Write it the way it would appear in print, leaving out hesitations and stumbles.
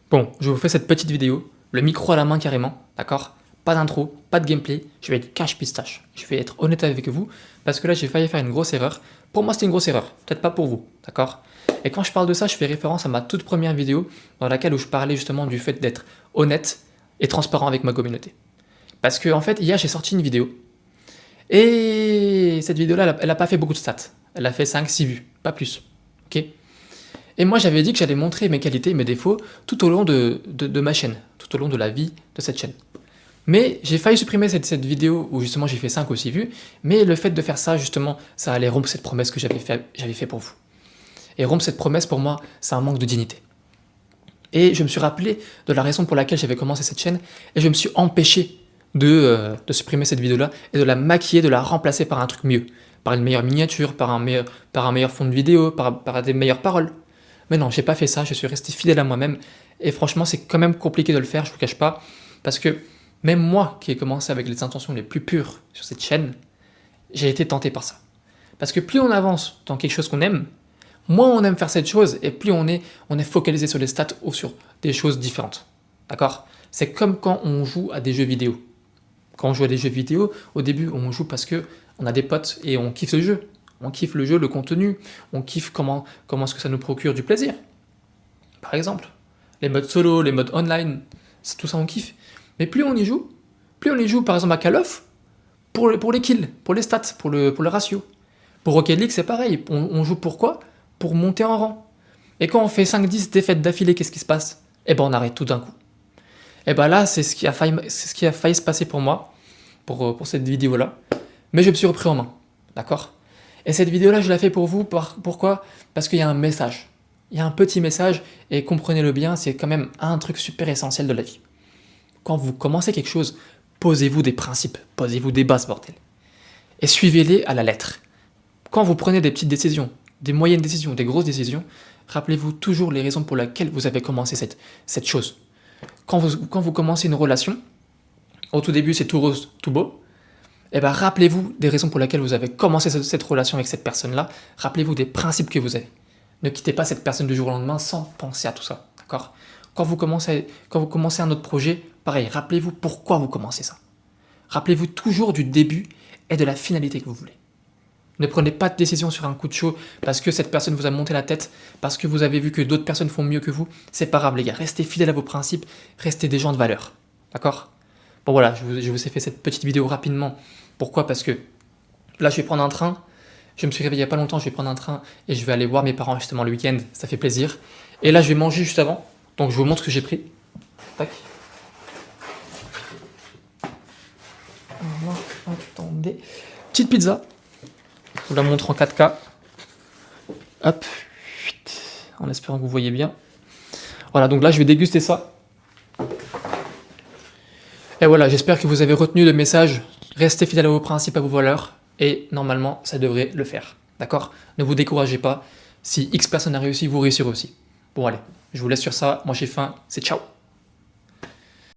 Bon, je vous fais cette petite vidéo, le micro à la main carrément, d'accord? Pas d'intro, pas de gameplay, je vais être cash pistache. Je vais être honnête avec vous, parce que là j'ai failli faire une grosse erreur. Pour moi c'était une grosse erreur, peut-être pas pour vous, d'accord? Et quand je parle de ça, je fais référence à ma toute première vidéo, dans laquelle où je parlais justement du fait d'être honnête et transparent avec ma communauté. Parce que en fait, hier j'ai sorti une vidéo, et cette vidéo-là, elle a pas fait beaucoup de stats. Elle a fait 5-6 vues, pas plus, ok? Et moi, j'avais dit que j'allais montrer mes qualités et mes défauts tout au long de ma chaîne, tout au long de la vie de cette chaîne. Mais j'ai failli supprimer cette vidéo où justement j'ai fait 5 ou 6 vues, mais le fait de faire ça, justement, ça allait rompre cette promesse que j'avais fait pour vous. Et rompre cette promesse, pour moi, c'est un manque de dignité. Et je me suis rappelé de la raison pour laquelle j'avais commencé cette chaîne, et je me suis empêché de supprimer cette vidéo-là, et de la maquiller, de la remplacer par un truc mieux. Par une meilleure miniature, par un meilleur fond de vidéo, par des meilleures paroles. Mais non, j'ai pas fait ça, je suis resté fidèle à moi-même. Et franchement, c'est quand même compliqué de le faire, je vous cache pas. Parce que même moi, qui ai commencé avec les intentions les plus pures sur cette chaîne, j'ai été tenté par ça. Parce que plus on avance dans quelque chose qu'on aime, moins on aime faire cette chose, et plus on est focalisé sur les stats ou sur des choses différentes. D'accord? C'est comme quand on joue à des jeux vidéo. Quand on joue à des jeux vidéo, au début, on joue parce que on a des potes et on kiffe le jeu. On kiffe le jeu, le contenu, on kiffe comment est-ce que ça nous procure du plaisir. Par exemple, les modes solo, les modes online, c'est tout ça on kiffe. Mais plus on y joue par exemple à Call of, pour les kills, pour les stats, pour le ratio. Pour Rocket League, c'est pareil. On joue pourquoi? Pour monter en rang. Et quand on fait 5-10 défaites d'affilée, qu'est-ce qui se passe? Eh ben on arrête tout d'un coup. Et ben là, c'est ce qui a failli se passer pour moi, pour cette vidéo-là. Mais je me suis repris en main, d'accord? Et cette vidéo-là, je la fais pour vous, pourquoi? Parce qu'il y a un message. Il y a un petit message, et comprenez-le bien, c'est quand même un truc super essentiel de la vie. Quand vous commencez quelque chose, posez-vous des principes, posez-vous des bases, bordel. Et suivez-les à la lettre. Quand vous prenez des petites décisions, des moyennes décisions, des grosses décisions, rappelez-vous toujours les raisons pour lesquelles vous avez commencé cette chose. Quand vous commencez une relation, au tout début c'est tout rose, tout beau, et bien rappelez-vous des raisons pour lesquelles vous avez commencé cette relation avec cette personne-là, rappelez-vous des principes que vous avez. Ne quittez pas cette personne du jour au lendemain sans penser à tout ça, d'accord? Quand vous commencez un autre projet, pareil, rappelez-vous pourquoi vous commencez ça. Rappelez-vous toujours du début et de la finalité que vous voulez. Ne prenez pas de décision sur un coup de chaud parce que cette personne vous a monté la tête, parce que vous avez vu que d'autres personnes font mieux que vous. C'est pas grave les gars, restez fidèles à vos principes, restez des gens de valeur. D'accord? Bon voilà, je vous ai fait cette petite vidéo rapidement. Pourquoi? Parce que là je vais prendre un train, je me suis réveillé il y a pas longtemps, je vais prendre un train et je vais aller voir mes parents justement le week-end, ça fait plaisir. Et là je vais manger juste avant, donc je vous montre ce que j'ai pris. Tac. Alors, attendez. Petite pizza. Je vous la montre en 4K. Hop. En espérant que vous voyez bien. Voilà, donc là, je vais déguster ça. Et voilà, j'espère que vous avez retenu le message. Restez fidèles à vos principes, à vos valeurs. Et normalement, ça devrait le faire. D'accord? Ne vous découragez pas. Si X personne a réussi, vous réussirez aussi. Bon, allez, je vous laisse sur ça. Moi, j'ai faim. C'est ciao!